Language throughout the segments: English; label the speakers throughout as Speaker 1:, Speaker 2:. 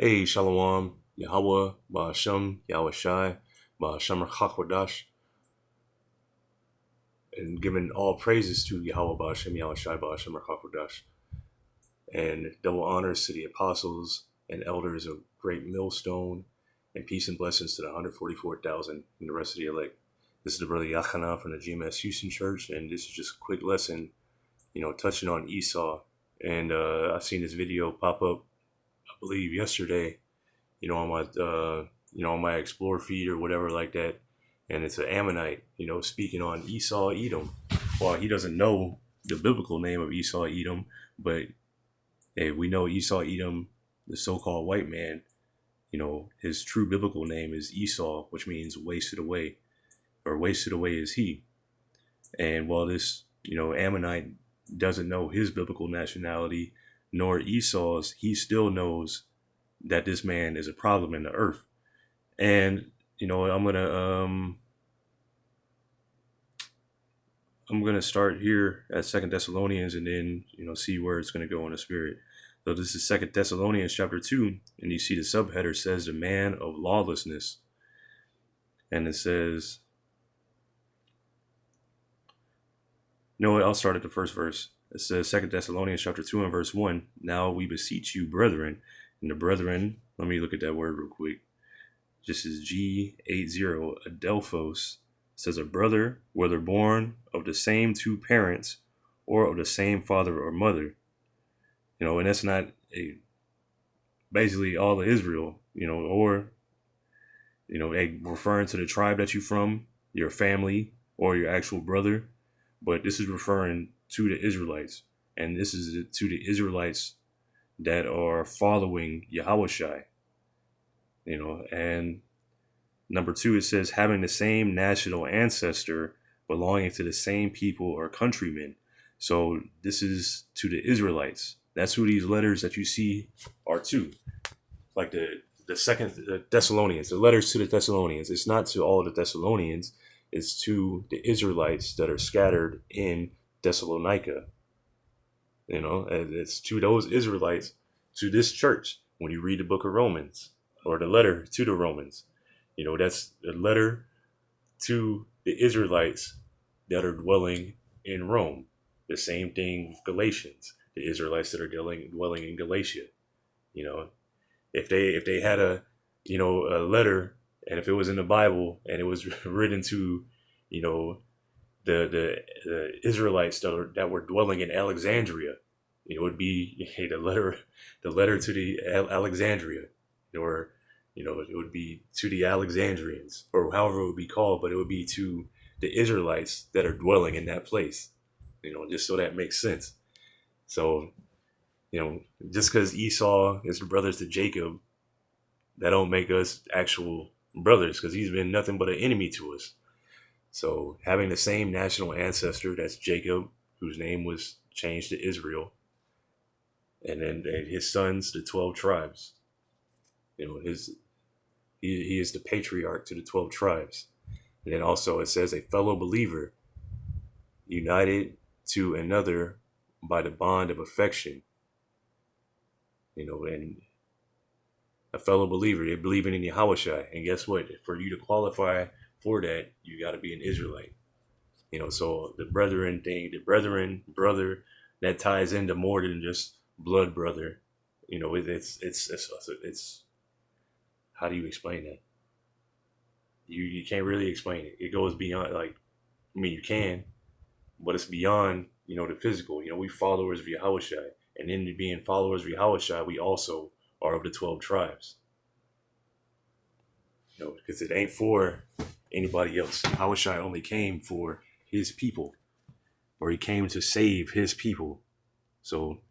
Speaker 1: Hey, Shalom, Yahweh, Ba'ashem, Yahweh Shai, Ba'ashem Chakwadash, and giving all praises to Yahweh, Ba'ashem, Yahweh Shai, Ba'ashem Chakwadash, and double honors to the apostles and elders of Great Millstone, and peace and blessings to the 144,000 and the rest of the elect. This is the brother Yachana from the GMS Houston Church, and this is just a quick lesson, touching on Esau. And I've seen this video pop up, I believe, yesterday, on my Explore feed or whatever like that. And it's an Ammonite, speaking on Esau Edom. Well, he doesn't know the biblical name of Esau Edom, but hey, we know Esau Edom, the so-called white man, his true biblical name is Esau, which means wasted away, or wasted away is he. And while this, Ammonite doesn't know his biblical nationality, nor Esau's, he still knows that this man is a problem in the earth. And I'm gonna start here at Second Thessalonians, and then see where it's gonna go in the spirit. So this is Second Thessalonians chapter 2, and you see the subheader says the man of lawlessness, and it says, I'll start at the first verse. It says Second Thessalonians chapter 2 and verse 1. Now we beseech you, brethren, and the brethren. Let me look at that word real quick. Just as G80 Adelphos says, a brother, whether born of the same two parents or of the same father or mother, and that's not basically all of Israel, or referring to the tribe that you're from, your family, or your actual brother, but this is referring to the Israelites, and this is to the Israelites that are following Yahushua. And number 2, it says having the same national ancestor, belonging to the same people or countrymen. So this is to the Israelites. That's who these letters that you see are to. Like the second Thessalonians, the letters to the Thessalonians. It's not to all the Thessalonians. It's to the Israelites that are scattered in Thessalonica. It's to those Israelites, to this church. When you read the book of Romans, or the letter to the Romans, that's a letter to the Israelites that are dwelling in Rome. The same thing with Galatians, the Israelites that are dwelling in Galatia. If they had a letter, and if it was in the Bible and it was written to, the Israelites that were dwelling in Alexandria, it would be the letter to the Alexandria, or it would be to the Alexandrians, or however it would be called, but it would be to the Israelites that are dwelling in that place, just so that makes sense. So, just because Esau is brothers to Jacob, that don't make us actual brothers, because he's been nothing but an enemy to us. So having the same national ancestor, that's Jacob, whose name was changed to Israel, and then his sons, the 12 tribes. He is the patriarch to the 12 tribes. And then also it says a fellow believer, united to another by the bond of affection. And a fellow believer, they're believing in Yahushua. And guess what? For you to qualify for that, you got to be an Israelite. So the brethren thing, brother, that ties into more than just blood brother. It's how do you explain that? You can't really explain it. It goes beyond, you can, but it's beyond, the physical. We followers of Yahushua. And in being followers of Yahushua, we also are of the 12 tribes. Because it ain't for anybody else. Yahushua only came for his people, or he came to save his people. So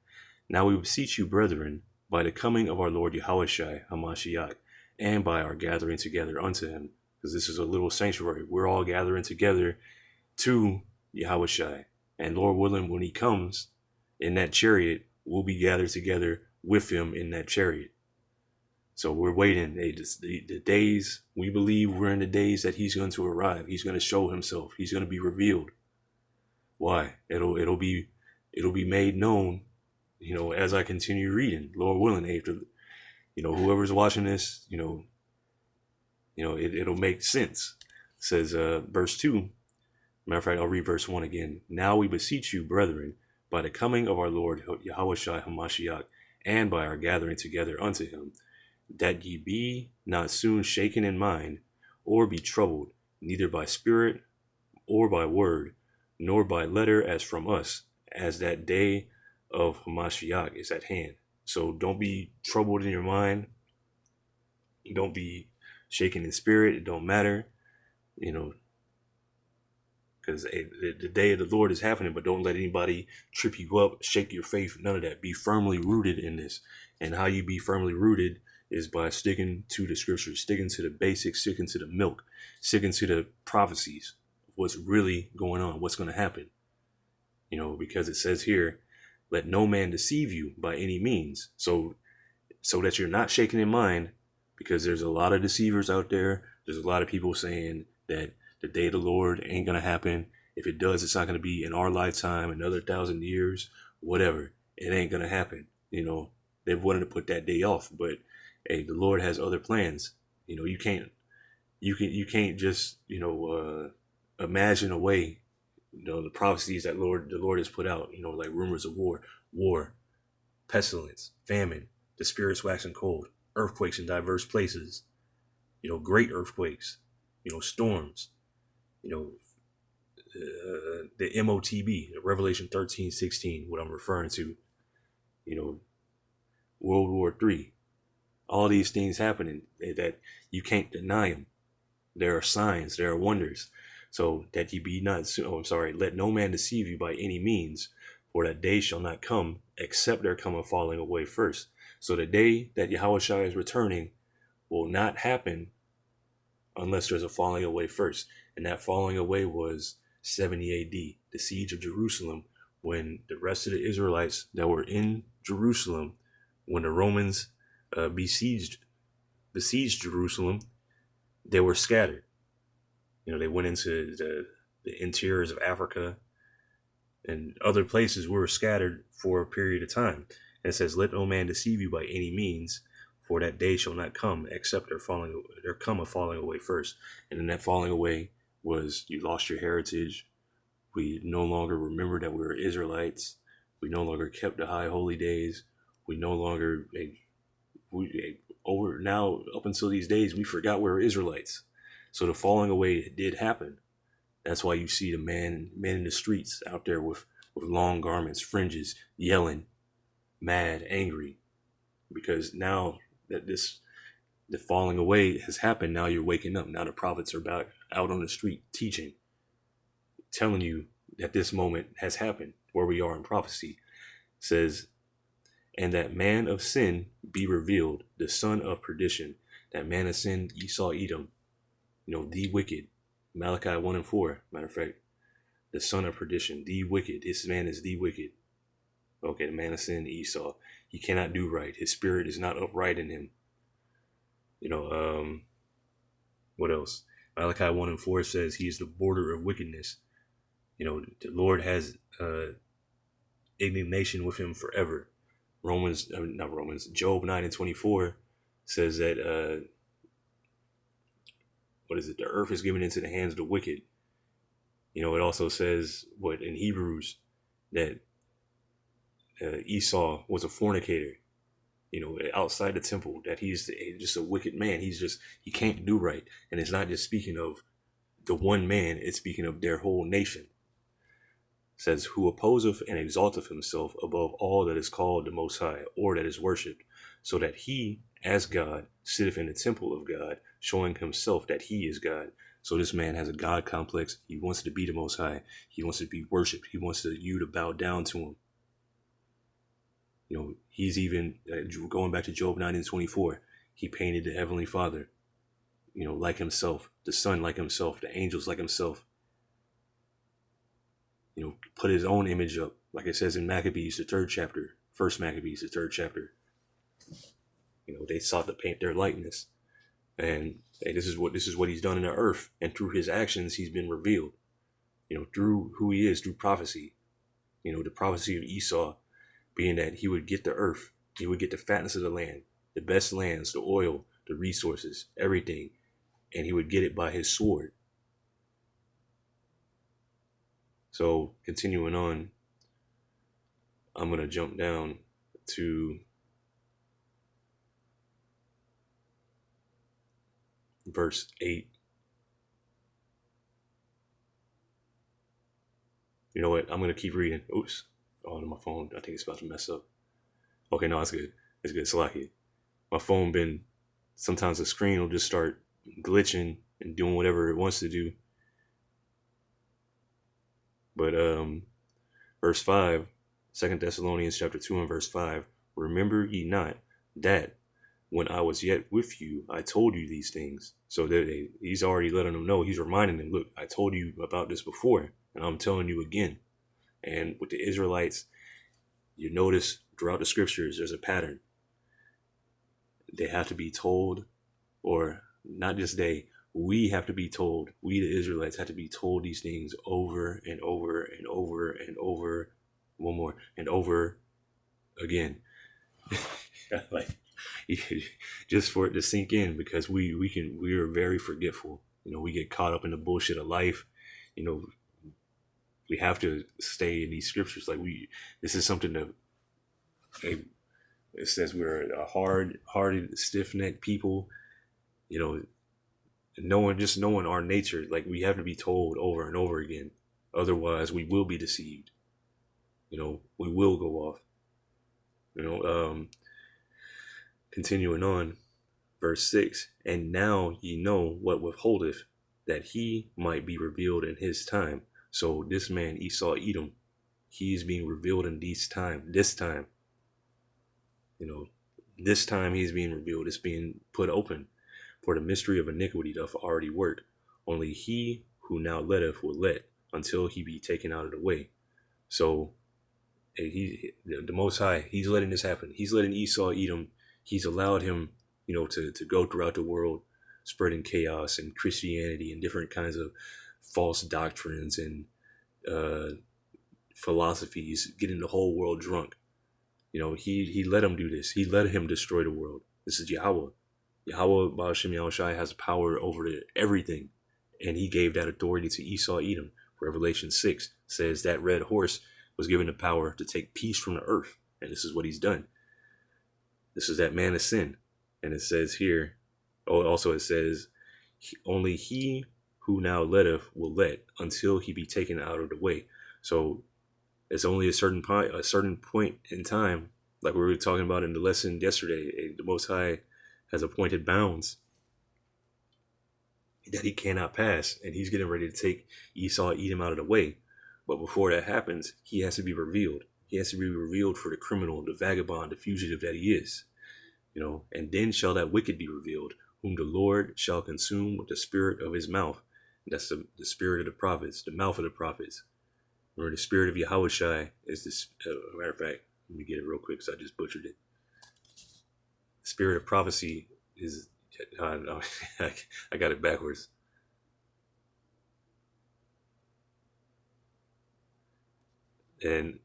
Speaker 1: now we beseech you, brethren, by the coming of our Lord Yahushua HaMashiach, and by our gathering together unto him, because this is a little sanctuary. We're all gathering together to Yahushua. And Lord willing, when he comes in that chariot, we'll be gathered together with him in that chariot. So we're waiting. The days, we believe we're in the days that he's going to arrive. He's going to show himself. He's going to be revealed. Why? It'll be made known, as I continue reading, Lord willing, after, whoever's watching this, it'll make sense. It says, verse 2, matter of fact, I'll read verse 1 again. Now we beseech you, brethren, by the coming of our Lord Yahushua HaMashiach, and by our gathering together unto him, that ye be not soon shaken in mind, or be troubled, neither by spirit, or by word, nor by letter as from us, as that day of Hamashiach is at hand. So don't be troubled in your mind. Don't be shaken in spirit. It don't matter, because the day of the Lord is happening, but don't let anybody trip you up, shake your faith, none of that. Be firmly rooted in this. And how you be firmly rooted is by sticking to the scriptures, sticking to the basics, sticking to the milk, sticking to the prophecies, what's really going on, what's going to happen. Because it says here, let no man deceive you by any means. So that you're not shaken in mind, because there's a lot of deceivers out there. There's a lot of people saying that the day of the Lord ain't going to happen. If it does, it's not going to be in our lifetime, another 1,000 years, whatever. It ain't going to happen. They've wanted to put that day off, but hey, the Lord has other plans. You can't just, imagine away, the prophecies that the Lord has put out, like rumors of war, pestilence, famine, the spirits waxing cold, earthquakes in diverse places, great earthquakes, storms, the MOTB, Revelation 13:16, what I'm referring to, World War III, all these things happening that you can't deny them. There are signs, there are wonders. So that ye be not, let no man deceive you by any means, for that day shall not come, except there come a falling away first. So the day that Yahushua is returning will not happen unless there's a falling away first. And that falling away was 70 AD, the siege of Jerusalem, when the rest of the Israelites that were in Jerusalem, when the Romans besieged Jerusalem, they were scattered. They went into the interiors of Africa and other places. We were scattered for a period of time. And it says, let no man deceive you by any means, for that day shall not come, except there come a falling away first. And then that falling away was, you lost your heritage. We no longer remember that we were Israelites. We no longer kept the high holy days. We no longer, up until these days, we forgot we were Israelites. So the falling away did happen. That's why you see the men in the streets out there with long garments, fringes, yelling, mad, angry, because now that the falling away has happened, now you're waking up. Now the prophets are back out on the street teaching, telling you that this moment has happened, where we are in prophecy. It says, and that man of sin be revealed, the son of perdition. That man of sin, Esau, Edom, the wicked. Malachi 1:4, matter of fact, the son of perdition, the wicked. This man is the wicked. Okay, the man of sin, Esau. He cannot do right. His spirit is not upright in him. What else? Malachi 1:4 says he is the border of wickedness. The Lord has indignation with him forever. Job 9:24 says that, the earth is given into the hands of the wicked. It also says in Hebrews that Esau was a fornicator, outside the temple, that he's just a wicked man. He can't do right. And it's not just speaking of the one man, it's speaking of their whole nation. It says, who opposeth and exalteth himself above all that is called the Most High, or that is worshipped, so that he, as God, sitteth in the temple of God, showing himself that he is God. So this man has a God complex. He wants to be the Most High. He wants to be worshipped. He wants you to bow down to him. He's even, going back to Job 9:24, he painted the Heavenly Father, like himself, the Son like himself, the angels like himself. Put his own image up, like it says in Maccabees, the 3rd chapter, 1 Maccabees, the 3rd chapter. They sought to paint their likeness. And hey, this is what he's done in the earth. And through his actions, he's been revealed, through who he is, through prophecy. The prophecy of Esau being that he would get the earth, he would get the fatness of the land, the best lands, the oil, the resources, everything, and he would get it by his sword. So continuing on, I'm going to jump down to verse 8. You know what? I'm going to keep reading. Oops. Oh, my phone, I think it's about to mess up. Okay, no, it's good. It's good. Slacky. My phone sometimes the screen will just start glitching and doing whatever it wants to do. But verse 5, 2 Thessalonians chapter 2 and verse 5, remember ye not that when I was yet with you, I told you these things. So that he's already letting them know. He's reminding them, look, I told you about this before, and I'm telling you again. And with the Israelites, you notice throughout the scriptures, there's a pattern. They have to be told, or not just we have to be told, we the Israelites have to be told these things over and over and over and over, one more, and over again. Like, just for it to sink in, because we are very forgetful. We get caught up in the bullshit of life. We have to stay in these scriptures. Like this is something that it says we're a hard-hearted, stiff-necked people. Knowing our nature, like we have to be told over and over again. Otherwise, we will be deceived. We will go off. Continuing on, verse 6, and now ye know what withholdeth, that he might be revealed in his time. So this man, Esau Edom, he is being revealed in this time. This time he's being revealed. It's being put open. For the mystery of iniquity doth already work. Only he who now letteth will let, until he be taken out of the way. So the Most High, he's letting this happen. He's letting Esau Edom, he's allowed him, to go throughout the world, spreading chaos and Christianity and different kinds of false doctrines and philosophies, getting the whole world drunk. He let him do this. He let him destroy the world. This is Yahweh. Yahweh Baal Shem Yahushai has power over everything, and he gave that authority to Esau Edom. Revelation 6 says that red horse was given the power to take peace from the earth, and this is what he's done. This is that man of sin. And it says here, also it says, only he who now letteth will let, until he be taken out of the way. So it's only a certain point in time, like we were talking about in the lesson yesterday. The Most High has appointed bounds that he cannot pass, and he's getting ready to take Esau Edom out of the way. But before that happens, he has to be revealed. He has to be revealed for the criminal, the vagabond, the fugitive that he is. And then shall that wicked be revealed, whom the Lord shall consume with the spirit of his mouth. And that's the spirit of the prophets, the mouth of the prophets. Remember, the spirit of Yahushai is this. Matter of fact, let me get it real quick because I just butchered it. The spirit of prophecy is. I got it backwards. And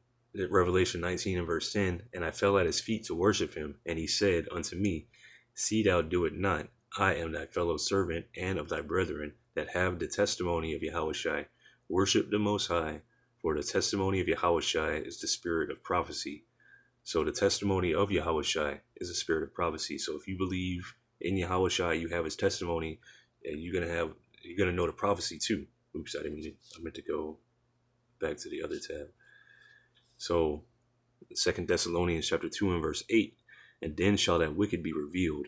Speaker 1: Revelation 19 and verse 10, and I fell at his feet to worship him, and he said unto me, see thou do it not. I am thy fellow servant and of thy brethren that have the testimony of Yahushai. Worship the Most High, for the testimony of Yahushai is the spirit of prophecy. So the testimony of Yahushai is the spirit of prophecy. So if you believe in Yahushai, you have his testimony, and you're gonna know the prophecy too. Oops, I meant to go back to the other tab. So 2 Thessalonians chapter 2 and verse 8, and then shall that wicked be revealed,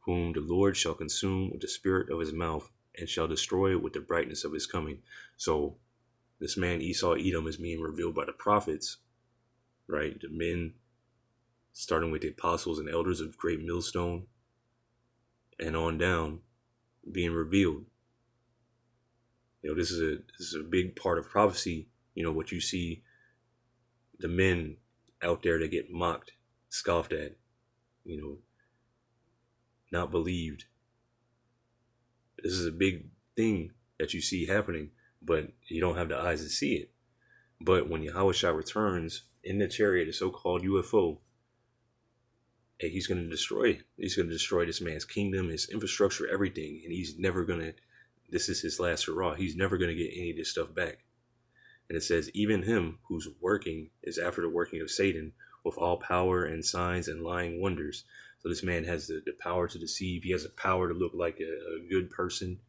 Speaker 1: whom the Lord shall consume with the spirit of his mouth, and shall destroy with the brightness of his coming. So this man Esau Edom is being revealed by the prophets, right? The men, starting with the apostles and elders of Great Millstone, and on down, being revealed. This is a big part of prophecy. What you see, the men out there that get mocked, scoffed at, not believed. This is a big thing that you see happening, but you don't have the eyes to see it. But when Yahushua returns in the chariot, the so-called UFO, hey, he's going to destroy this man's kingdom, his infrastructure, everything, and he's never going to. This is his last hurrah. He's never going to get any of this stuff back. And it says, even him who's working is after the working of Satan with all power and signs and lying wonders. So this man has the power to deceive. He has the power to look like a good person,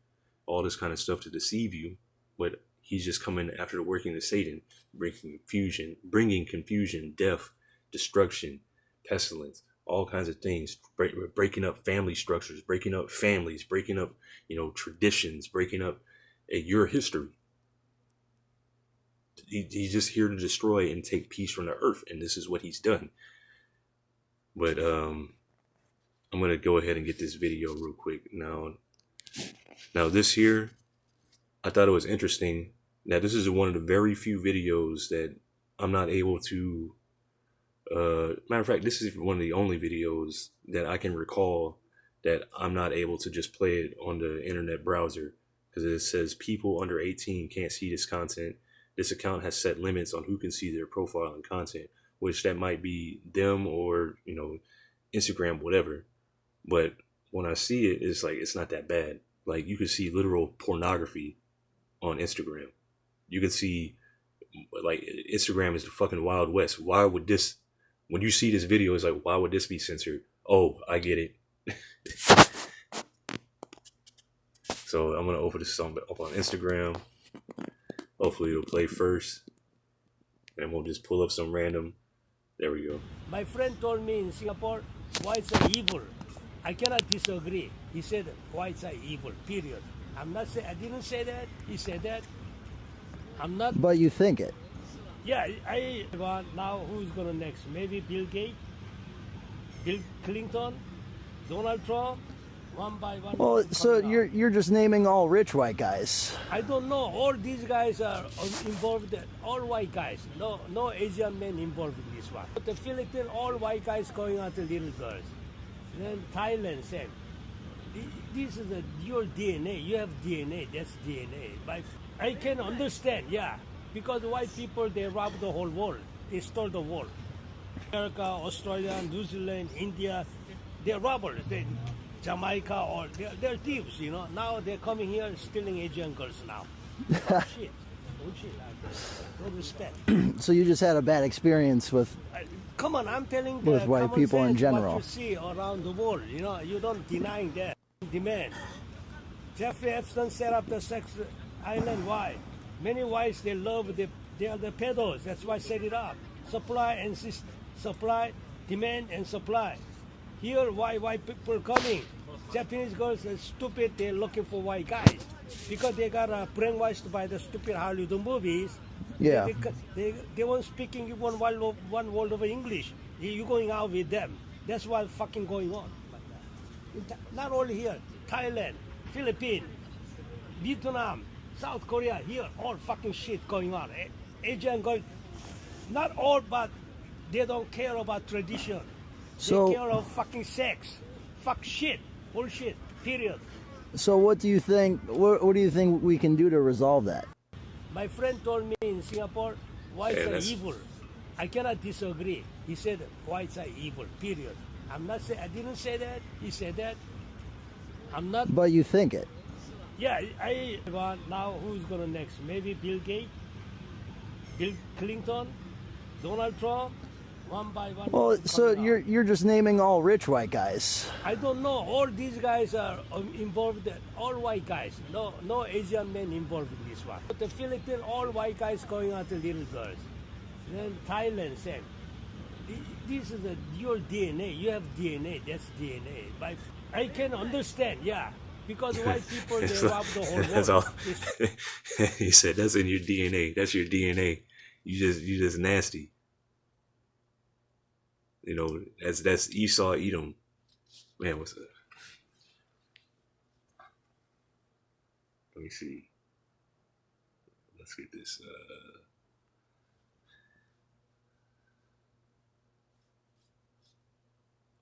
Speaker 1: all this kind of stuff to deceive you. But he's just coming after the working of Satan, bringing confusion, death, destruction, pestilence, all kinds of things, breaking up family structures, breaking up families, breaking up, traditions, breaking up your history. He's just here to destroy and take peace from the earth, and this is what he's done. But I'm gonna go ahead and get this video real quick now. This here, I thought it was interesting. Now this is one of the very few videos that I'm not able to. Matter of fact, this is one of the only videos that I can recall that I'm not able to just play it on the internet browser, because it says people under 18 can't see this content. This account has set limits on who can see their profile and content, which that might be them or, Instagram, whatever. But when I see it, it's like, it's not that bad. Like, you can see literal pornography on Instagram. You can see, like, Instagram is the fucking Wild West. Why would this, when you see this video, it's like, why would this be censored? Oh, I get it. So I'm going to open this song up on Instagram. Hopefully it'll play first. And we'll just pull up some random. There we go.
Speaker 2: My friend told me in Singapore, whites are evil. I cannot disagree. He said whites are evil, period. I didn't say that. He said that. I'm not.
Speaker 3: But you think it.
Speaker 2: Yeah, now who's gonna next? Maybe Bill Gates, Bill Clinton, Donald Trump, one by one.
Speaker 3: Well, so you're just naming all rich white guys.
Speaker 2: I don't know. All these guys are involved. All white guys. No Asian men involved in this one. But the Philippines, all white guys going after little girls. Then Thailand, same. This is your DNA. You have DNA. That's DNA. I can understand, yeah. Because white people, they rob the whole world. They stole the world. America, Australia, New Zealand, India, they're robbers. Jamaica, or they're thieves, Now they're coming here stealing Asian girls now. Bullshit. No respect.
Speaker 3: So you just had a bad experience with...
Speaker 2: Come on, I'm telling
Speaker 3: with white people in general.
Speaker 2: What you see around the world, you don't deny that. Demand. Jeffrey Epstein set up the sex island. Why? Many whites, they are the peddlers. That's why I set it up. Supply, demand and supply. Here, why white people coming? Japanese girls are stupid. They're looking for white guys because they got brainwashed by the stupid Hollywood movies.
Speaker 3: Yeah.
Speaker 2: They weren't speaking one word of English. You're going out with them. That's what's fucking going on. Not only here, Thailand, Philippines, Vietnam, South Korea, here, all fucking shit going on. Asian going, not all, but they don't care about tradition.
Speaker 3: So,
Speaker 2: they care about fucking sex. Fuck shit. Bullshit. Period.
Speaker 3: So what do you think, what do you think we can do to resolve that?
Speaker 2: My friend told me in Singapore, whites are evil. I cannot disagree. He said whites are evil, period. I didn't say that. He said that. I'm not.
Speaker 3: But you think it.
Speaker 2: Yeah, now who's gonna next? Maybe Bill Gates, Bill Clinton, Donald Trump, one by one.
Speaker 3: Well, so you're just naming all rich white guys.
Speaker 2: I don't know. All these guys are involved. All white guys. No Asian men involved in this one. But the Philippines, all white guys going after little girls. Then Thailand, same. This is your DNA. You have DNA. That's DNA. I can understand, yeah. Because white people, they rob the whole world.
Speaker 1: That's all. He said that's in your DNA. That's your DNA. You just nasty. That's Esau, Edom. Man, what's up? Let me see. Let's get this.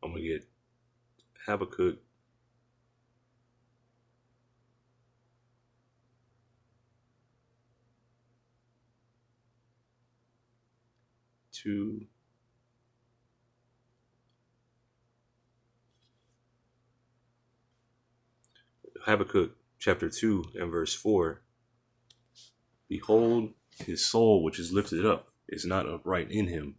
Speaker 1: I'm gonna get Habakkuk 2. Habakkuk chapter 2 and verse 4. Behold, his soul which is lifted up is not upright in him.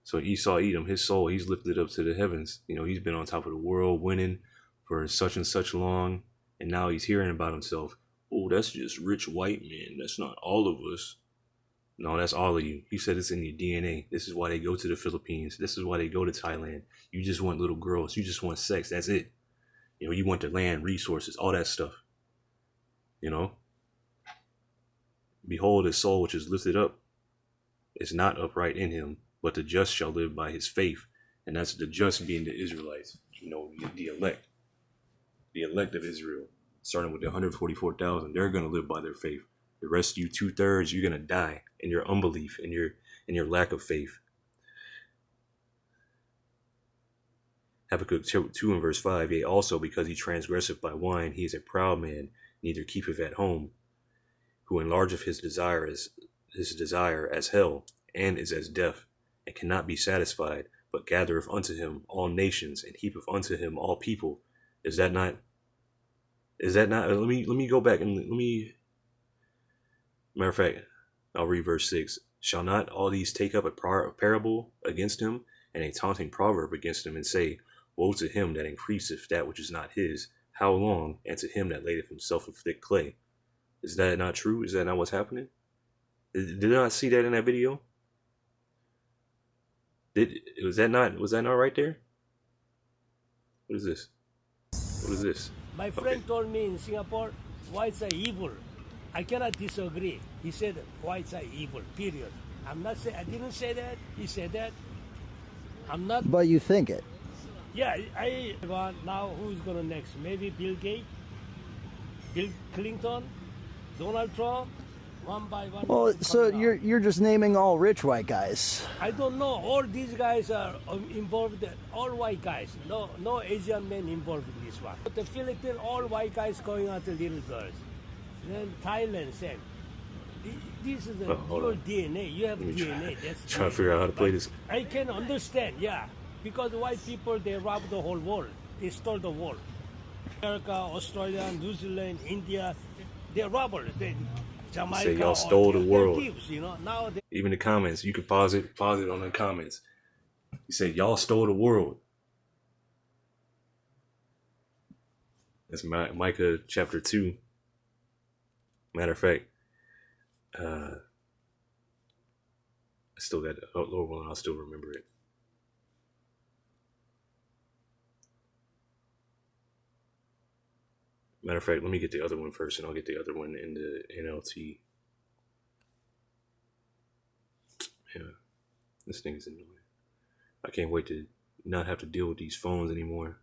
Speaker 1: So Esau Edom, his soul, he's lifted up to the heavens. He's been on top of the world winning for such and such long. And now he's hearing about himself. Oh, that's just rich white men. That's not all of us. No, that's all of you. He said it's in your DNA. This is why they go to the Philippines. This is why they go to Thailand. You just want little girls. You just want sex. That's it. You want the land, resources, all that stuff. Behold, his soul which is lifted up is not upright in him, but the just shall live by his faith. And that's the just being the Israelites, the elect. The elect of Israel, starting with the 144,000, they're going to live by their faith. The rest of you 2/3, you're going to die in your unbelief, in your lack of faith. Habakkuk 2 and verse 5, yea, also because he transgresseth by wine, he is a proud man, neither keepeth at home, who enlargeth his desire as hell, and is as death, and cannot be satisfied, but gathereth unto him all nations, and heapeth unto him all people. Is that not? Let me go back and matter of fact, I'll read verse 6. Shall not all these take up a parable against him, and a taunting proverb against him, and say, woe to him that increaseth that which is not his, how long, and to him that layeth himself in thick clay. Is that not true? Is that not what's happening? Did I not see that in that video? Was that not right there? What is this? What is this?
Speaker 2: My friend told me in Singapore, whites are evil. I cannot disagree. He said whites are evil, period. I didn't say that. He said that. I'm not.
Speaker 3: But you think it.
Speaker 2: Yeah, now who's going to next? Maybe Bill Gates, Bill Clinton, Donald Trump, one by one.
Speaker 3: Well, so you're just naming all rich white guys.
Speaker 2: I don't know. All these guys are involved. All white guys. No Asian men involved in this one. But the Philippines, all white guys going after little girls. Then Thailand, same. This is your DNA. You have DNA. That's
Speaker 1: trying to figure out how to play this.
Speaker 2: I can understand, yeah. Because white people, they rob the whole world. They stole the world. America, Australia, New Zealand, India, they're robbers. Jamaica.
Speaker 1: Say y'all stole the world.
Speaker 2: Thieves, Now
Speaker 1: even the comments, you can pause it on the comments. You say y'all stole the world. That's Micah chapter 2. Matter of fact, I still got the lower one. I'll still remember it. Matter of fact, let me get the other one first, and I'll get the other one in the NLT. Yeah, this thing is annoying. I can't wait to not have to deal with these phones anymore.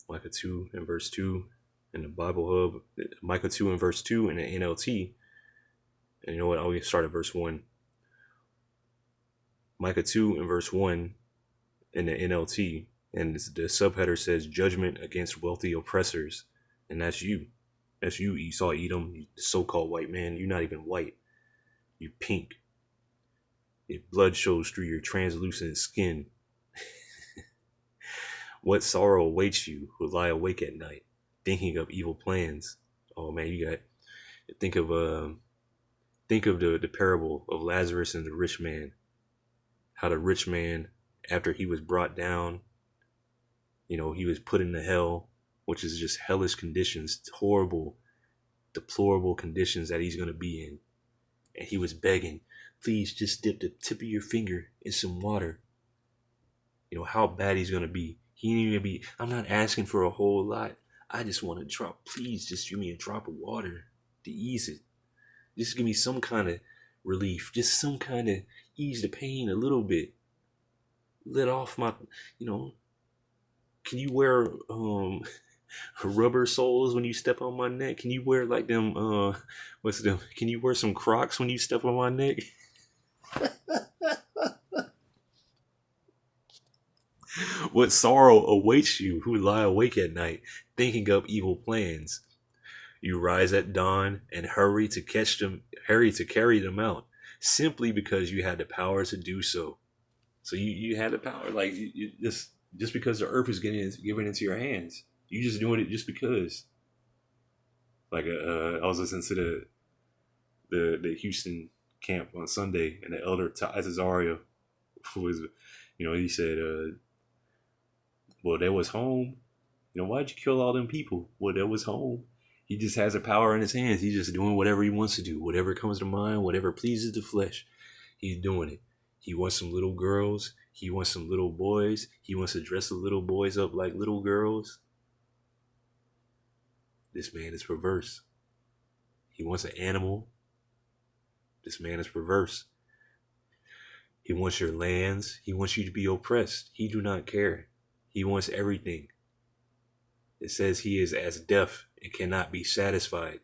Speaker 1: Micah 2 and verse 2 in the Bible Hub. Micah 2 and verse 2 in the NLT. And you know what? I'll start at verse 1. Micah 2 and verse 1 in the NLT. And the subheader says, judgment against wealthy oppressors. And that's you. That's you, Esau Edom, you so-called white man. You're not even white. You're pink. Your blood shows through your translucent skin. What sorrow awaits you who lie awake at night, thinking of evil plans. Oh man, you got think of the parable of Lazarus and the rich man. How the rich man, after he was brought down, he was put into hell, which is just hellish conditions, horrible, deplorable conditions that he's going to be in. And he was begging, please just dip the tip of your finger in some water. How bad he's going to be. He ain't even be, I'm not asking for a whole lot. I just want a drop. Please just give me a drop of water to ease it. Just give me some kind of relief. Just some kind of ease the pain a little bit. Let off my, can you wear rubber soles when you step on my neck? Can you wear like them, can you wear some Crocs when you step on my neck? What sorrow awaits you who lie awake at night, thinking up evil plans. You rise at dawn and hurry to carry them out, simply because you had the power to do so. So you had the power, like you just because the earth is given into your hands, you just doing it just because. Like I was listening to the Houston camp on Sunday, and the elder Ty Cesario was, he said, well, that was home. Why'd you kill all them people? Well, that was home. He just has the power in his hands. He's just doing whatever he wants to do, whatever comes to mind, whatever pleases the flesh. He's doing it. He wants some little girls. He wants some little boys. He wants to dress the little boys up like little girls. This man is perverse. He wants an animal. This man is perverse. He wants your lands. He wants you to be oppressed. He do not care. He wants everything. It says he is as deaf and cannot be satisfied.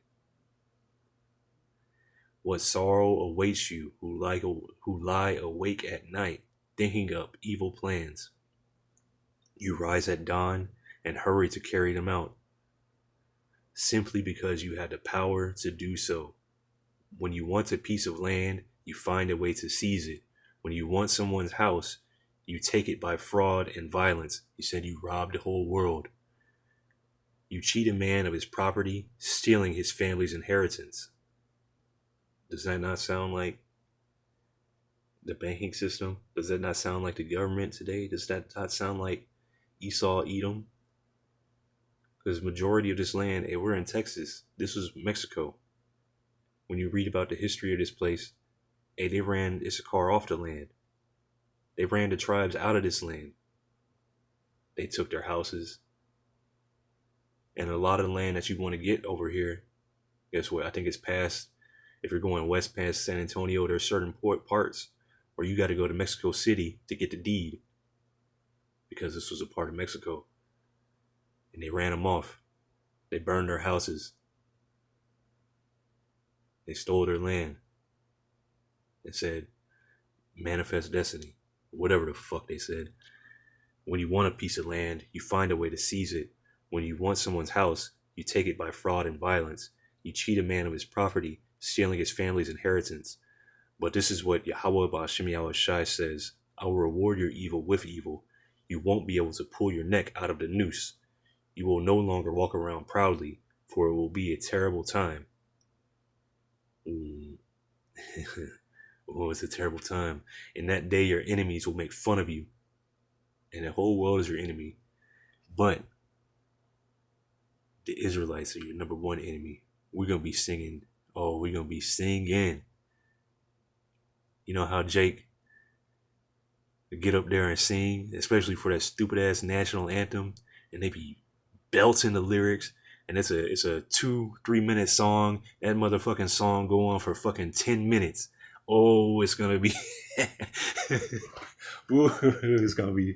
Speaker 1: What sorrow awaits you who lie awake at night, thinking up evil plans. You rise at dawn and hurry to carry them out, simply because you had the power to do so. When you want a piece of land, you find a way to seize it. When you want someone's house, you take it by fraud and violence. You said you robbed the whole world. You cheat a man of his property, stealing his family's inheritance. Does that not sound like the banking system? Does that not sound like the government today? Does that not sound like Esau, Edom? Because majority of this land, hey, we're in Texas. This was Mexico. When you read about the history of this place, hey, they ran Issachar off the land. They ran the tribes out of this land. They took their houses. And a lot of the land that you want to get over here, guess what? I think it's past, if you're going west past San Antonio, there's certain parts where you got to go to Mexico City to get the deed, because this was a part of Mexico. And they ran them off. They burned their houses. They stole their land. They said, manifest destiny. Whatever the fuck they said. When you want a piece of land, you find a way to seize it. When you want someone's house, you take it by fraud and violence. You cheat a man of his property, stealing his family's inheritance. But this is what Yahweh Ba'ashem Yahushai says: I will reward your evil with evil. You won't be able to pull your neck out of the noose. You will no longer walk around proudly, for it will be a terrible time. Oh, it's a terrible time. In that day, your enemies will make fun of you. And the whole world is your enemy. But the Israelites are your number one enemy. We're going to be singing. Oh, we're going to be singing. You know how Jake would get up there and sing, especially for that stupid ass national anthem, and they be belting the lyrics, and it's a 2-3 minute song. That motherfucking song go on for fucking 10 minutes. Oh, it's gonna be Ooh, it's gonna be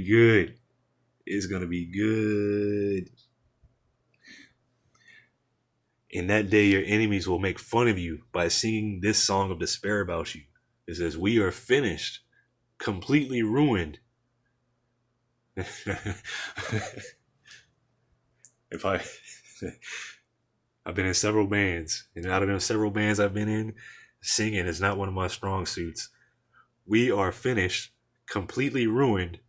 Speaker 1: good. It's gonna be good. In that day, your enemies will make fun of you by singing this song of despair about you. It says, we are finished, completely ruined. I've been in several bands, and out of them several bands I've been in, singing is not one of my strong suits. We are finished, completely ruined.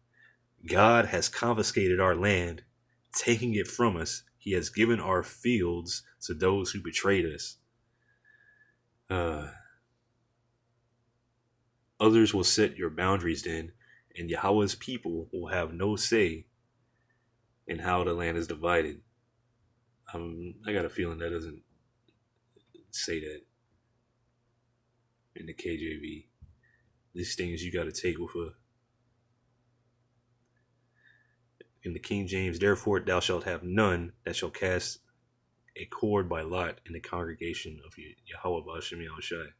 Speaker 1: God has confiscated our land, taking it from us. He has given our fields to those who betrayed us. Others will set your boundaries then, and Yahweh's people will have no say in how the land is divided. I got a feeling that doesn't say that in the KJV. These things you got to take with in the King James, therefore thou shalt have none that shall cast a cord by lot in the congregation of Yahweh Ba'ashem Yahushai.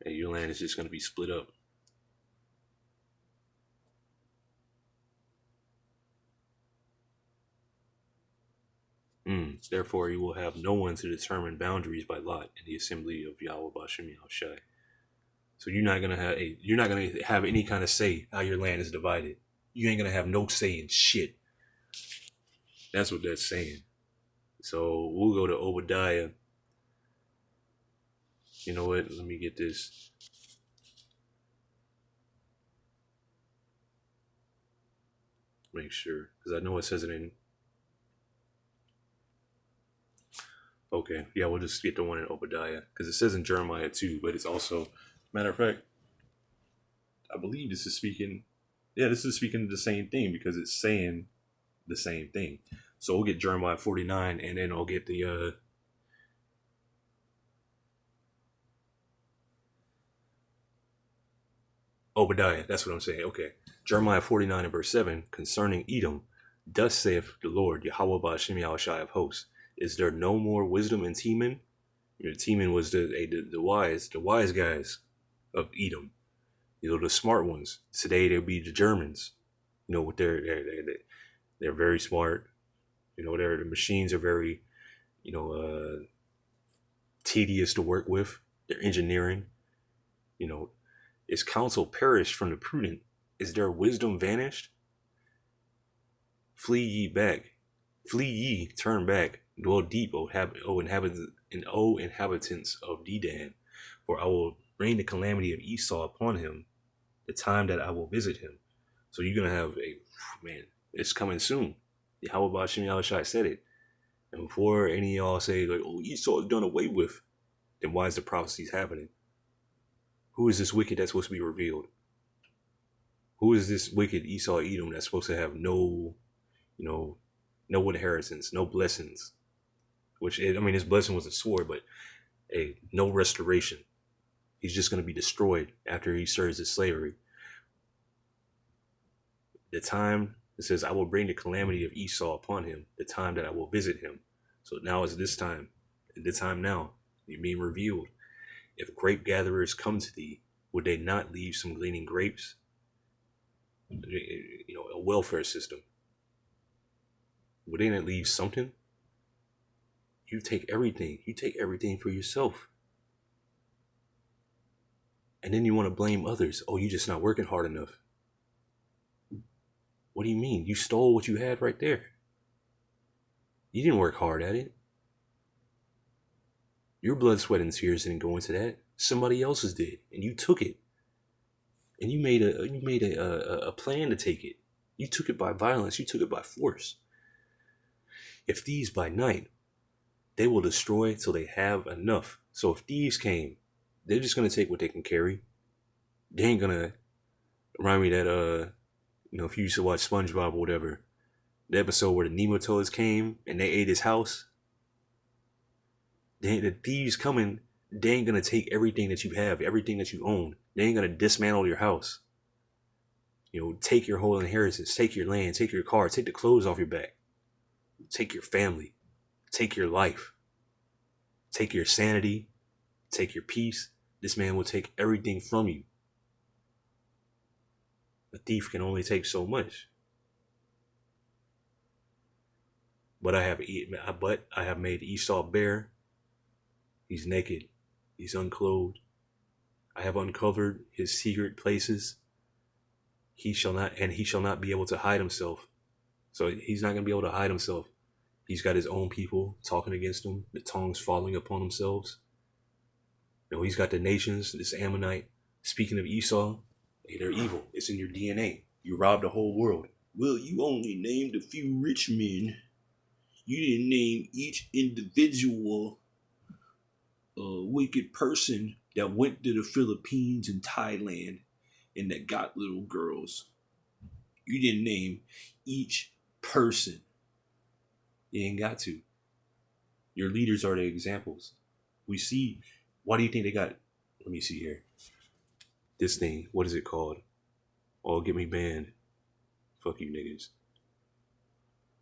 Speaker 1: Hey, your land is just going to be split up. Therefore, you will have no one to determine boundaries by lot in the assembly of Yahweh Ba'ashem Yahushai. So you're not gonna have any kind of say how your land is divided. You ain't gonna have no say in shit. That's what that's saying. So we'll go to Obadiah. You know what? Let me get this. Make sure, because I know it says it in. Okay, yeah, we'll just get the one in Obadiah, because it says in Jeremiah too, but it's also, matter of fact, I believe this is speaking. Yeah, this is speaking the same thing because it's saying the same thing. So we'll get Jeremiah 49, and then I'll get the Obadiah. That's what I'm saying. Okay, Jeremiah 49 and verse 7 concerning Edom. Thus saith the Lord, Yahweh Ba'ashem Yahushai of hosts. Is there no more wisdom in Teman? You know, Teman was the wise guys of Edom. You know, the smart ones. Today they'll be the Germans. You know, with they're very smart. You know, the machines are very, you know, tedious to work with. Their engineering. You know, is counsel perished from the prudent? Is their wisdom vanished? Flee ye back. Flee ye, turn back. Dwell deep, O inhabitants of Dedan. For I will bring the calamity of Esau upon him, the time that I will visit him. So you're going to have it's coming soon. Yahweh Ba'ashem Yahushai said it. And before any of y'all say, like, oh, Esau is done away with, then why is the prophecies happening? Who is this wicked that's supposed to be revealed? Who is this wicked Esau Edom that's supposed to have no inheritance, no blessings? Which, his blessing was a sword, but no restoration. He's just going to be destroyed after he serves his slavery. The time, it says, I will bring the calamity of Esau upon him, the time that I will visit him. So now is this time. At the time now, you're being revealed. If grape gatherers come to thee, would they not leave some gleaning grapes? You know, a welfare system. Would they not leave something? You take everything. You take everything for yourself. And then you want to blame others. Oh, you're just not working hard enough. What do you mean? You stole what you had right there. You didn't work hard at it. Your blood, sweat, and tears didn't go into that. Somebody else's did, and you took it. And you made a plan to take it. You took it by violence. You took it by force. If thieves by night, they will destroy till they have enough. So if thieves came, they're just gonna take what they can carry. They ain't gonna remind me that if you used to watch SpongeBob or whatever, the episode where the nematodes came and they ate his house. The thieves coming, they ain't gonna take everything that you have, everything that you own. They ain't gonna dismantle your house. You know, take your whole inheritance, take your land, take your car, take the clothes off your back, take your family, take your life, take your sanity, take your peace. This man will take everything from you. A thief can only take so much. But I have made Esau bare. He's naked. He's unclothed. I have uncovered his secret places. He shall not be able to hide himself. So he's not going to be able to hide himself. He's got his own people talking against him, the tongues falling upon themselves. You know, he's got the nations, this Ammonite. Speaking of Esau, hey, they're evil. It's in your DNA. You robbed the whole world. Well, you only named a few rich men. You didn't name each individual wicked person that went to the Philippines and Thailand and that got little girls. You didn't name each person. You ain't got to. Your leaders are the examples. We see. Why do you think they got? Let me see here. This thing. What is it called? Oh, get me banned. Fuck you niggas.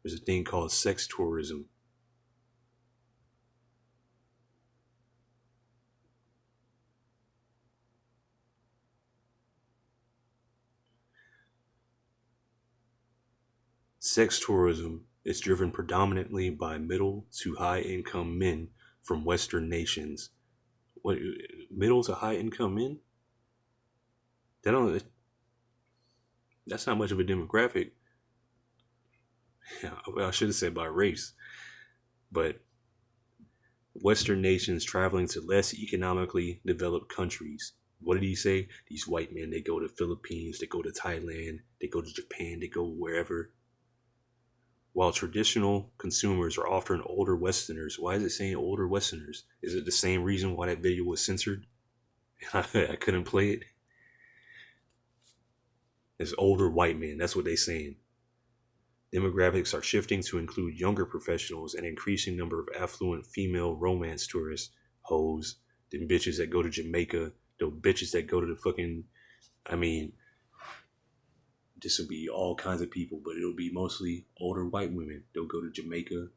Speaker 1: There's a thing called sex tourism. Sex tourism is driven predominantly by middle to high income men from Western nations. What, middle to high income men? That's not much of a demographic. well, I should have said by race, but Western nations traveling to less economically developed countries. What did he say? These white men, they go to Philippines, they go to Thailand, they go to Japan, they go wherever. While traditional consumers are often older Westerners. Why is it saying older Westerners? Is it the same reason why that video was censored? I couldn't play it. It's older white men. That's what they're saying. Demographics are shifting to include younger professionals and increasing number of affluent female romance tourists, hoes, them bitches that go to Jamaica, those bitches that go to the fucking, I mean, this will be all kinds of people, but it'll be mostly older white women. They'll go to Jamaica,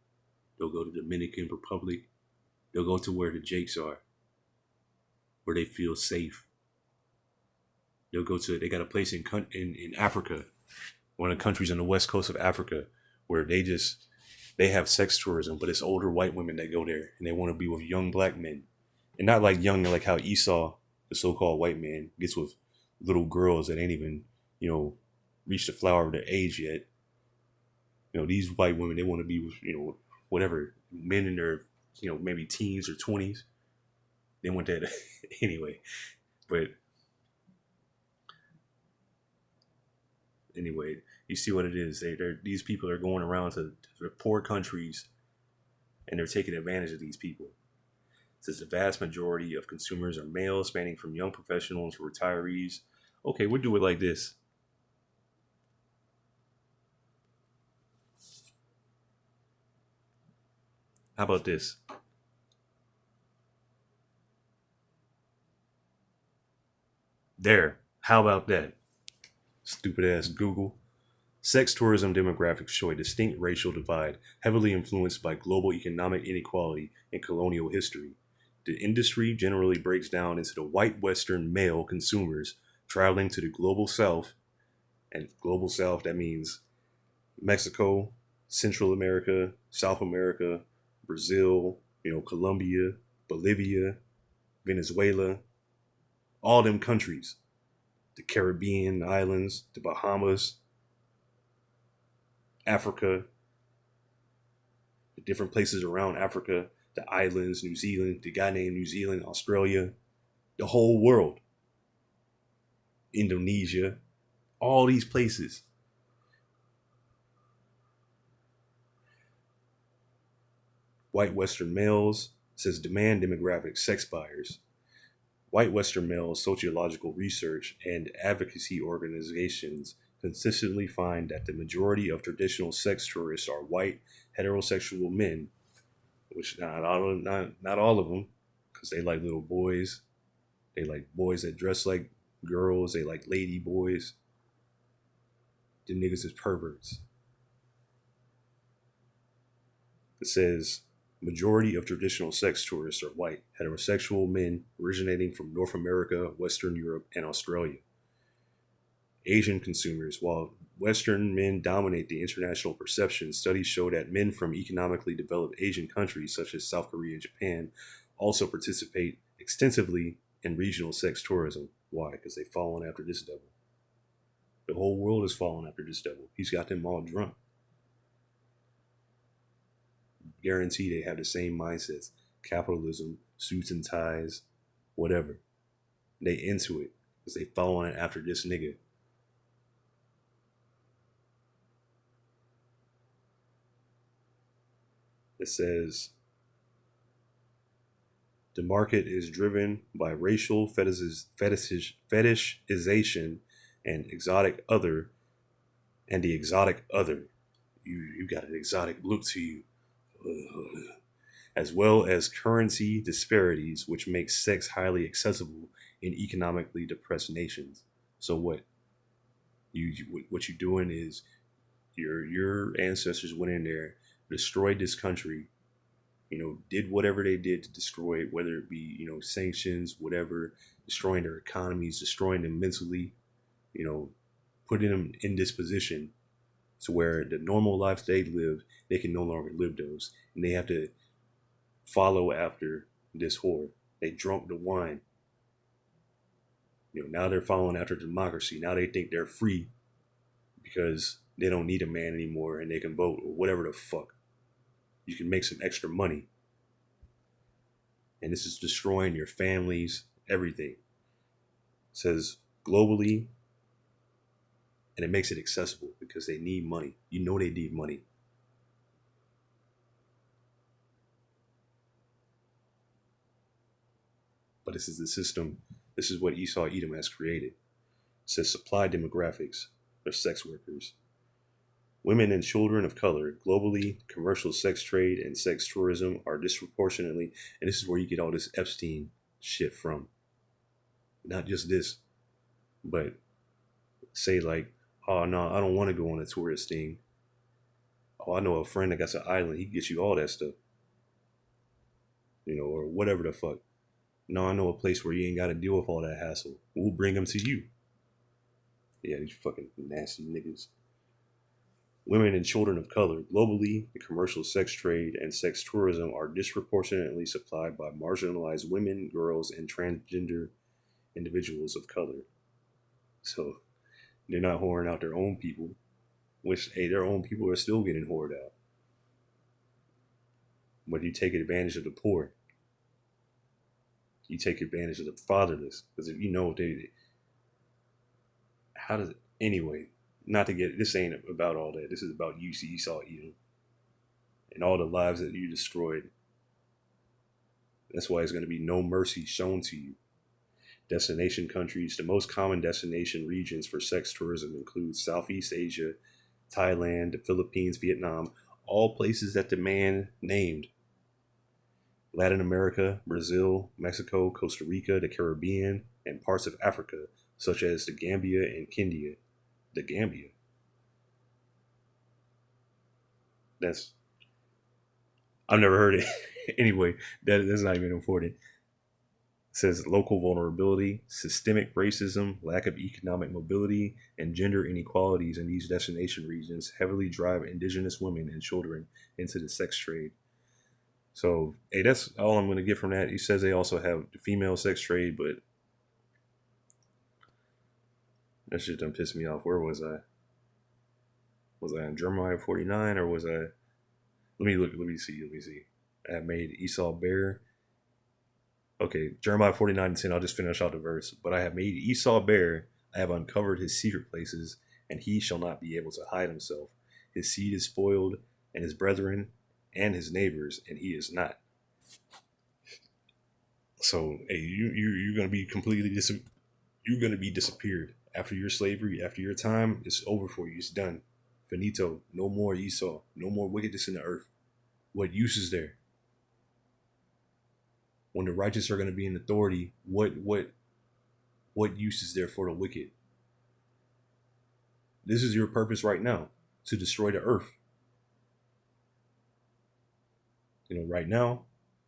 Speaker 1: they'll go to Dominican Republic, they'll go to where the Jakes are, where they feel safe. They'll go to, they got a place in Africa, one of the countries on the west coast of Africa, where they have sex tourism, but it's older white women that go there and they want to be with young black men. And not like young, like how Esau, the so-called white man, gets with little girls that ain't even, reached the flower of their age yet. These white women, they want to be with, whatever, men in their, maybe teens or 20s. They want that anyway. But anyway, you see what it is. These people are going around to poor countries and they're taking advantage of these people. Since the vast majority of consumers are male, spanning from young professionals to retirees. Okay, we'll do it like this. How about this? There. How about that? Stupid ass Google. Sex tourism demographics show a distinct racial divide, heavily influenced by global economic inequality and colonial history. The industry generally breaks down into the white Western male consumers traveling to the global South, and global South, that means Mexico, Central America, South America, Brazil, Colombia, Bolivia, Venezuela, all them countries, the Caribbean islands, the Bahamas, Africa, the different places around Africa, the islands, New Zealand, the guy named New Zealand, Australia, the whole world, Indonesia, all these places. White Western males, says demand demographics, sex buyers. White Western males, sociological research and advocacy organizations consistently find that the majority of traditional sex tourists are white, heterosexual men, which not all of them, because they like little boys. They like boys that dress like girls. They like lady boys. The niggas is perverts. It says, majority of traditional sex tourists are white, heterosexual men originating from North America, Western Europe, and Australia. Asian consumers. While Western men dominate the international perception, studies show that men from economically developed Asian countries such as South Korea and Japan also participate extensively in regional sex tourism. Why? Because they've fallen after this devil. The whole world is falling after this devil. He's got them all drunk. Guarantee they have the same mindsets. Capitalism, suits and ties, whatever. They into it because they following after this nigga. It says, the market is driven by racial fetishization and exotic other, and the exotic other. You got an exotic look to you. As well as currency disparities, which make sex highly accessible in economically depressed nations. So what you're doing is your ancestors went in there, destroyed this country, did whatever they did to destroy it, whether it be, sanctions, whatever, destroying their economies, destroying them mentally, putting them in this position to where the normal lives they live, they can no longer live those. And they have to follow after this whore. They drunk the wine. Now they're following after democracy. Now they think they're free because they don't need a man anymore and they can vote or whatever the fuck. You can make some extra money. And this is destroying your families, everything. It says globally, and it makes it accessible because they need money. You know they need money. But this is the system. This is what Esau Edom has created. It says supply demographics. They're sex workers. Women and children of color. Globally, commercial sex trade and sex tourism are disproportionately, and this is where you get all this Epstein shit from. Not just this, but say like, oh no, I don't want to go on a tourist thing. Oh, I know a friend that got an island. He gets you all that stuff. Or whatever the fuck. No, I know a place where you ain't got to deal with all that hassle. We'll bring them to you. Yeah, these fucking nasty niggas. Women and children of color. Globally, the commercial sex trade and sex tourism are disproportionately supplied by marginalized women, girls, and transgender individuals of color. So they're not whoring out their own people, which, hey, their own people are still getting whored out. But you take advantage of the poor. You take advantage of the fatherless. Because if you know how does it, anyway, not to get, this ain't about all that. This is about you, Esau Edom, and all the lives that you destroyed. That's why there's going to be no mercy shown to you. Destination countries. The most common destination regions for sex tourism include Southeast Asia, Thailand, the Philippines, Vietnam, all places that the man named. Latin America, Brazil, Mexico, Costa Rica, the Caribbean, and parts of Africa, such as the Gambia and Kenya. The Gambia. I've never heard it. Anyway, that's not even important. It says local vulnerability, systemic racism, lack of economic mobility, and gender inequalities in these destination regions heavily drive indigenous women and children into the sex trade. So, hey, that's all I'm going to get from that. He says they also have the female sex trade, but that shit done pissed me off. Where was I? Was I in Jeremiah 49 or was I? Let me see. I have made Esau bare. Okay, Jeremiah 49:10. I'll just finish out the verse. But I have made Esau bare. I have uncovered his secret places, and he shall not be able to hide himself. His seed is spoiled, and his brethren and his neighbors, and he is not. So, hey, you're gonna be you're gonna be disappeared after your slavery, after your time. It's over for you. It's done. Finito. No more Esau. No more wickedness in the earth. What use is there? When the righteous are going to be in authority, what use is there for the wicked? This is your purpose right now, to destroy the earth. Right now,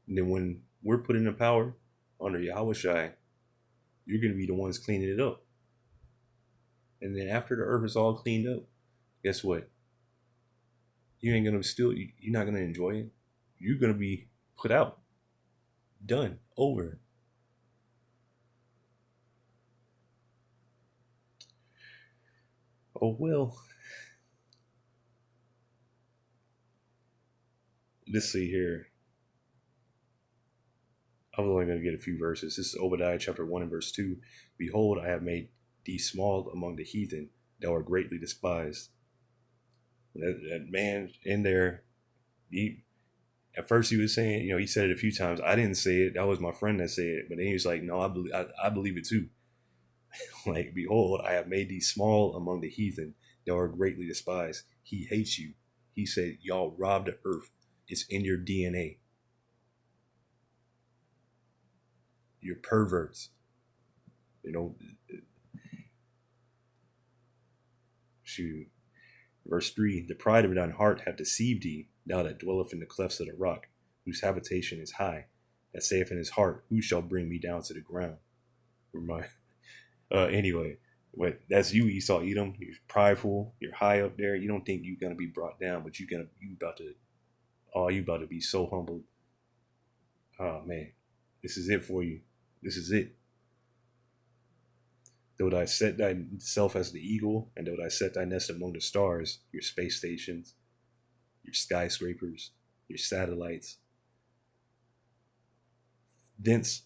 Speaker 1: and then when we're put into power under Yahweh Shai, you're going to be the ones cleaning it up. And then after the earth is all cleaned up, guess what? You're not going to enjoy it. You're going to be put out. Done. Over. Oh, well. Let's see here. I'm only going to get a few verses. This is Obadiah chapter 1 and verse 2. Behold, I have made thee small among the heathen. Thou art greatly despised. That man in there, at first he was saying, he said it a few times. I didn't say it. That was my friend that said it. But then he was like, no, I believe it too. Like, behold, I have made thee small among the heathen. Thou art greatly despised. He hates you. He said, y'all robbed the earth. It's in your DNA. You're perverts. Shoot. Verse 3, the pride of thine heart hath deceived thee, thou that dwelleth in the clefts of the rock, whose habitation is high, that saith in his heart, who shall bring me down to the ground? Anyway, but that's you, Esau Edom. You're prideful. You're high up there. You don't think you're gonna be brought down, but you about to be so humbled. Oh man, this is it for you. This is it. Though thou set thyself as the eagle, and though thou set thy nest among the stars, your space stations, your skyscrapers, your satellites, thence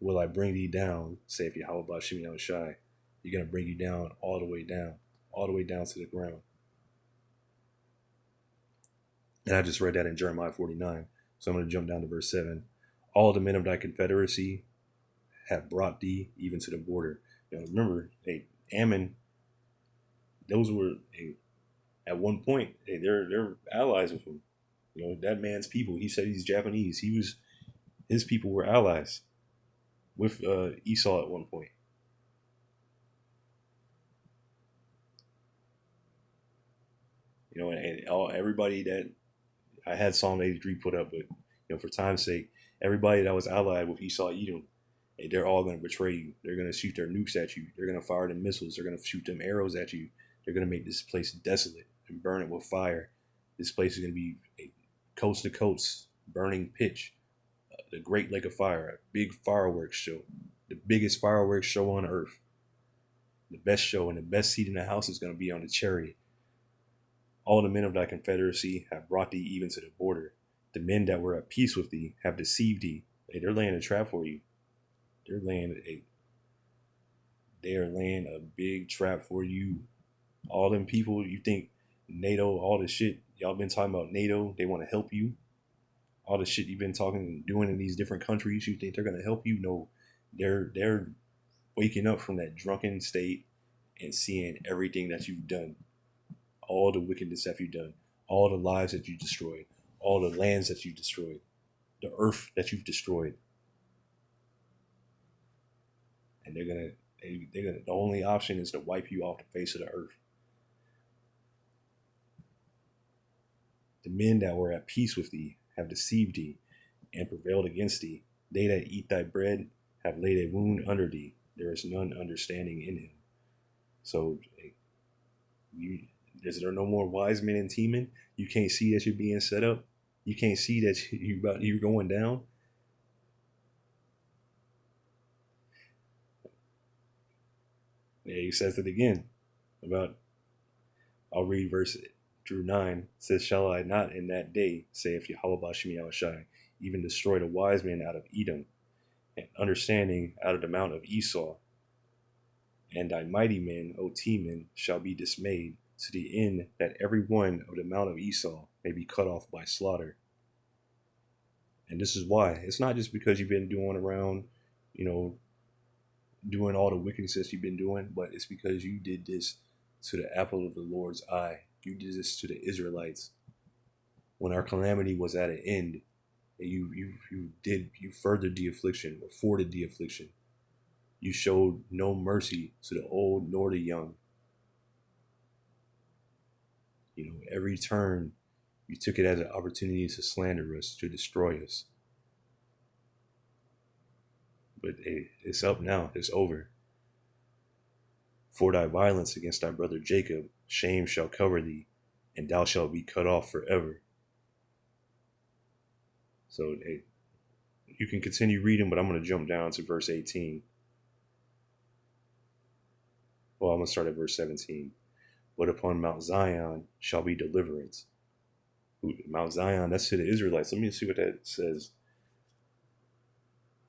Speaker 1: will I bring thee down, saith Yahweh Bashim Yahushai. You're going to bring you down, all the way down to the ground. And I just read that in Jeremiah 49. So I'm going to jump down to verse 7. All the men of thy confederacy have brought thee even to the border. Remember, Ammon, those were, at one point, they're allies with him. That man's people, he said he's Japanese. His people were allies with Esau at one point. And everybody that I had Psalm 83 put up, but for time's sake, everybody that was allied with Esau, Edom, they're all going to betray you. They're going to shoot their nukes at you. They're going to fire them missiles. They're going to shoot them arrows at you. They're going to make this place desolate and burn it with fire. This place is going to be a coast to coast burning pitch, the Great Lake of Fire, a big fireworks show, the biggest fireworks show on earth. The best show and the best seat in the house is going to be on the chariot. All the men of thy confederacy have brought thee even to the border. The men that were at peace with thee have deceived thee. They're laying a trap for you. They are laying a big trap for you. All them people, you think NATO, all the shit y'all been talking about NATO, they want to help you. All the shit you've been talking and doing in these different countries, you think they're going to help you? No, they're waking up from that drunken state and seeing everything that you've done, all the wickedness that you've done, all the lives that you destroyed, all the lands that you destroyed, the earth that you've destroyed. And the only option is to wipe you off the face of the earth. The men that were at peace with thee have deceived thee and prevailed against thee. They that eat thy bread have laid a wound under thee. There is none understanding in him. So, is there no more wise men in Teman? You can't see that you're being set up. You can't see that you're going down. Yeah, he says it again I'll read verse through 9. It says, shall I not in that day, saith Yahweh Bashim Yahushai, even destroy the wise men out of Edom, and understanding out of the mount of Esau? And thy mighty men, O Teman, shall be dismayed, to the end that every one of the mount of Esau may be cut off by slaughter. And this is why. It's not just because you've been doing around, doing all the wickedness that you've been doing, but it's because you did this to the apple of the Lord's eye. You did this to the Israelites when our calamity was at an end. And you furthered the affliction, afforded the affliction. You showed no mercy to the old nor the young. Every turn you took it as an opportunity to slander us, to destroy us. But it's up now. It's over. For thy violence against thy brother Jacob, shame shall cover thee, and thou shalt be cut off forever. So you can continue reading, but I'm going to jump down to verse 18. Well, I'm going to start at verse 17. But upon Mount Zion shall be deliverance. Mount Zion, that's to the Israelites. Let me see what that says.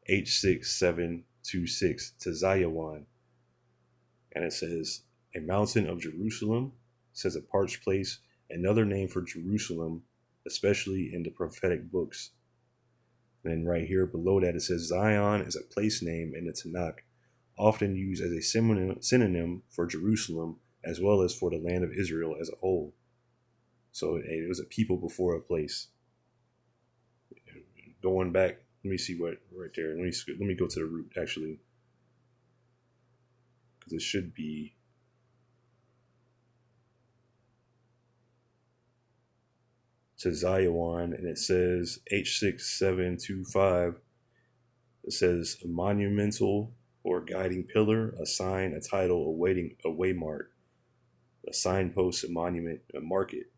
Speaker 1: H6726 to Zion. And it says, a mountain of Jerusalem, says a parched place, another name for Jerusalem, especially in the prophetic books. And then right here below that, it says Zion is a place name in the Tanakh, often used as a synonym for Jerusalem, as well as for the land of Israel as a whole. So it was a people before a place. Going back, let me see what right there. Let me go to the root actually, because it should be to Zion, and it says H6725. It says a monumental or guiding pillar, a sign, a title, a waymark, a signpost, a monument, a market.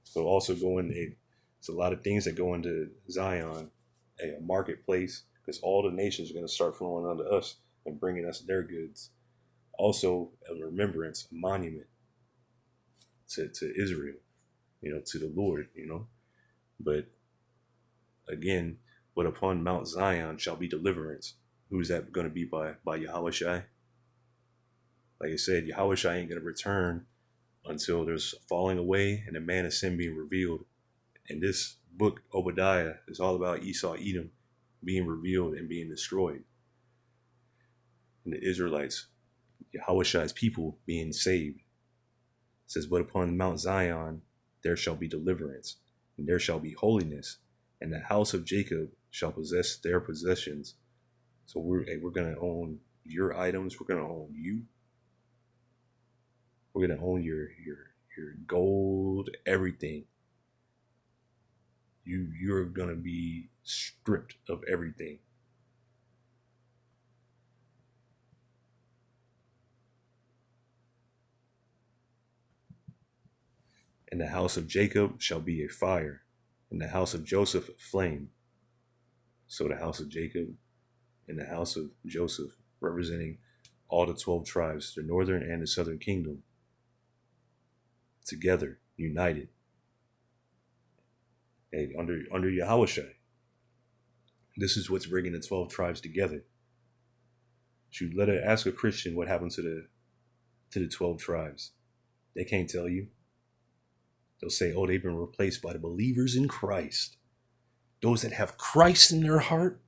Speaker 1: So also it's a lot of things that go into Zion, a marketplace, because all the nations are going to start flowing unto us. and bringing us their goods. Also, a remembrance, a monument to Israel, to the Lord, But again, but upon Mount Zion shall be deliverance. Who's that going to be by Yahweh Shai? Like I said, Yahweh Shai ain't going to return until there's falling away and the man of sin being revealed. And this book, Obadiah, is all about Esau, Edom being revealed and being destroyed. And the Israelites, Yahweh Shai's people, being saved. It says, but upon Mount Zion there shall be deliverance, and there shall be holiness, and the house of Jacob shall possess their possessions. So we're going to own your items. We're going to own you. We're going to own your gold, everything. You're going to be stripped of everything. And the house of Jacob shall be a fire, and the house of Joseph a flame. So the house of Jacob and the house of Joseph, representing all the 12 tribes, the northern and the southern kingdom, together, united, and under Yahweh Shai. This is what's bringing the 12 tribes together. Should ask a Christian what happened to the 12 tribes. They can't tell you. They'll say, oh, they've been replaced by the believers in Christ. Those that have Christ in their heart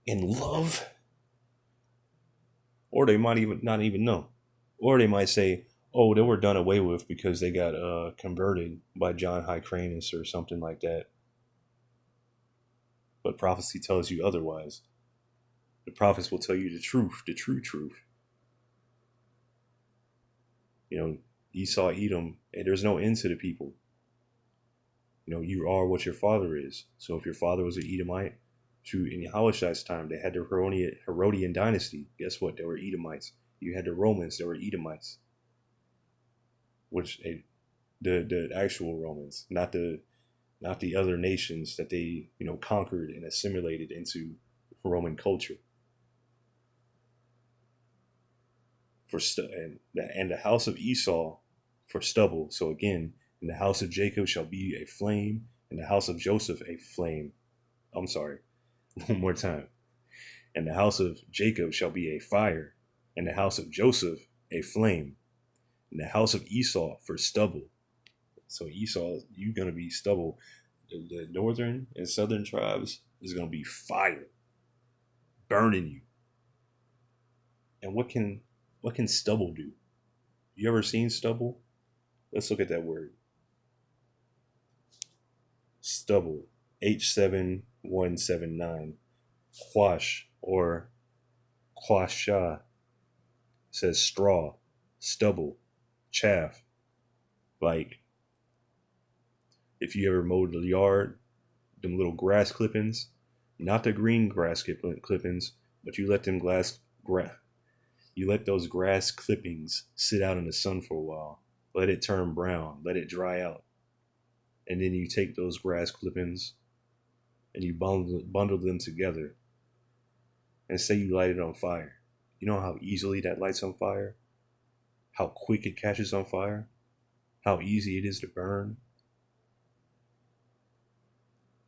Speaker 1: and love. Or they might even not even know. Or they might say, oh, they were done away with because they got converted by John Hyrcanus or something like that. But prophecy tells you otherwise. The prophets will tell you the truth, the true truth. Esau, Edom, and there's no end to the people. You are what your father is. So if your father was an Edomite, in Yahweh Shai's time, they had the Herodian dynasty. Guess what? They were Edomites. You had the Romans, they were Edomites. The actual Romans, not the other nations that they, conquered and assimilated into Roman culture. And the house of Esau for stubble. So again, and the house of Jacob shall be a flame, and the house of Joseph a flame. I'm sorry, one more time. And the house of Jacob shall be a fire, and the house of Joseph a flame, and the house of Esau for stubble. So Esau, you're going to be stubble. The northern and southern tribes is going to be fire, burning you. And what can stubble do? You ever seen stubble? Let's look at that word. Stubble, H7179. Quash or quasha says straw, stubble, chaff. Like if you ever mowed the yard, them little grass clippings, not the green grass clippings, but you let those grass clippings sit out in the sun for a while. Let it turn brown. Let it dry out. And then you take those grass clippings and you bundle them together. And say you light it on fire. You know how easily that lights on fire? How quick it catches on fire? How easy it is to burn?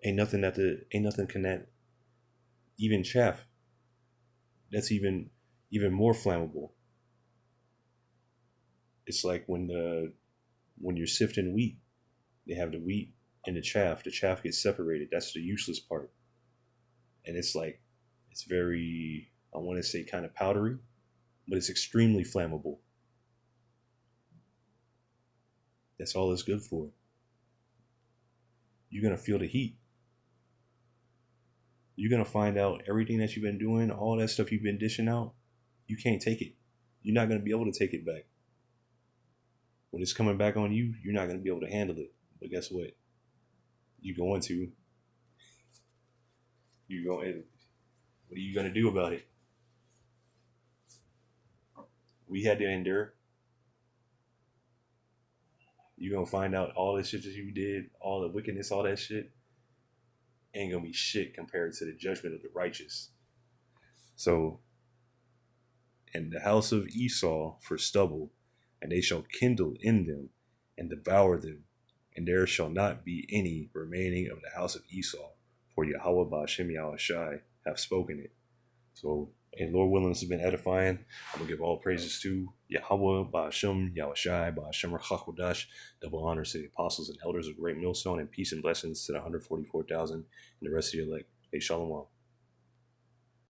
Speaker 1: Ain't nothing can that, even chaff, that's even more flammable. It's like when you're sifting wheat, they have the wheat and the chaff gets separated. That's the useless part. And it's very, I want to say kind of powdery, but it's extremely flammable. That's all it's good for. You're going to feel the heat. You're going to find out everything that you've been doing, all that stuff you've been dishing out, you can't take it. You're not going to be able to take it back. When it's coming back on you, you're not going to be able to handle it. But guess what? You're going to. What are you going to do about it? We had to endure. You're going to find out all the shit that you did, all the wickedness, all that shit, ain't going to be shit compared to the judgment of the righteous. So and the house of Esau for stubble, and they shall kindle in them and devour them, and there shall not be any remaining of the house of Esau, for Yahweh Ba'ashem Yahushai have spoken it. So, and Lord willing, this has been edifying. I'm going to give all praises to Yahweh Ba'ashem Yahushai Ba'ashem Rachakodash. Double honors to the apostles and elders of Great Millstone, and peace and blessings to the 144,000 and the rest of your elect. Hey, Shalom.